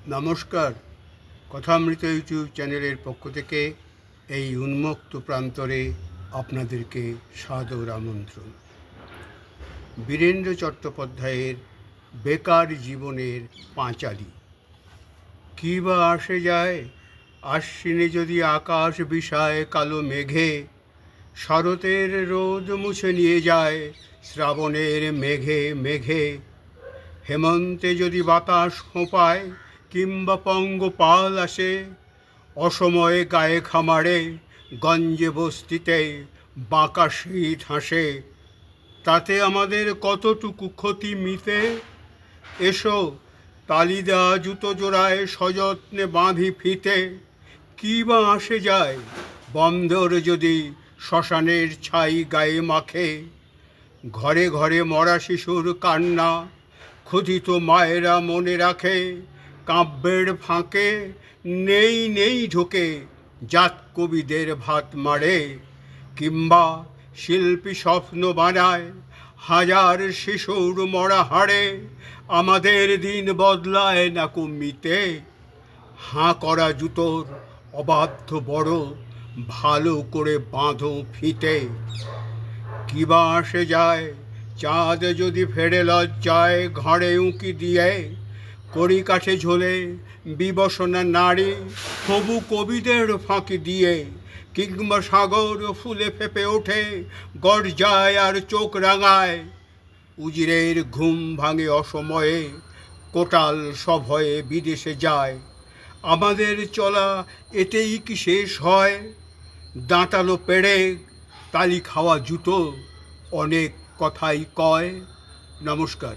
নমস্কার। কথামৃত ইউটিউব চ্যানেলের পক্ষ থেকে এই উন্মুক্ত প্রান্তরে আপনাদেরকে সাদর আমন্ত্রণ। বীরেন্দ্র চট্টোপাধ্যায়ের বেকার জীবনের পাঁচালী। কী বা আসে যায় আশ্বিনে যদি আকাশ বিষায় কালো মেঘে, শরতের রোদ মুছে নিয়ে যায় শ্রাবণের মেঘে মেঘে, হেমন্তে যদি বাতাস ফোঁপায় কিংবা পঙ্গপাল আসে, অসময়ে গায়ে খামারে গঞ্জে বস্তিতে বাঁকা শীত হাসে, তাতে আমাদের কতটুকু ক্ষতি মিতে? এসো তালিদা জুতো জোড়ায় সযত্নে বাঁধি ফিতে। কী বা আসে যায় বন্দর যদি শ্মশানের ছাই গায়ে মাখে, ঘরে ঘরে মরা শিশুর কান্না ক্ষুধিত মায়েরা মনে রাখে, কাব্যের ফাঁকে নেই নেই ঢোকে জাত কবিদের ভাত মারে, কিংবা শিল্পী স্বপ্ন বানায় হাজার শিশুর মরা হাড়ে, আমাদের দিন বদলায় না কমিতে। হাঁ করা জুতোর অবাধ্য বড় ভালো করে বাঁধো ফিতে। কী বা আসে যায় চাঁদ যদি ফেরে লজ্জায় ঘাড়ে উঁকি দিয়ে, কড়ি কাঠে ঝোলে বিবসনা নারী হবু কবিদের ফাঁকি দিয়ে, কিংবা সাগর ফুলে ফেপে ওঠে গর্জায় আর চোখ রাঙায়, উজিরের ঘুম ভাঙে অসময়ে কোটাল সভয়ে বিদেশে যায়। আমাদের চলা এতেই কি শেষ হয়? দাঁতালো পেড়ে তালি খাওয়া জুতো অনেক কথাই কয়। নমস্কার।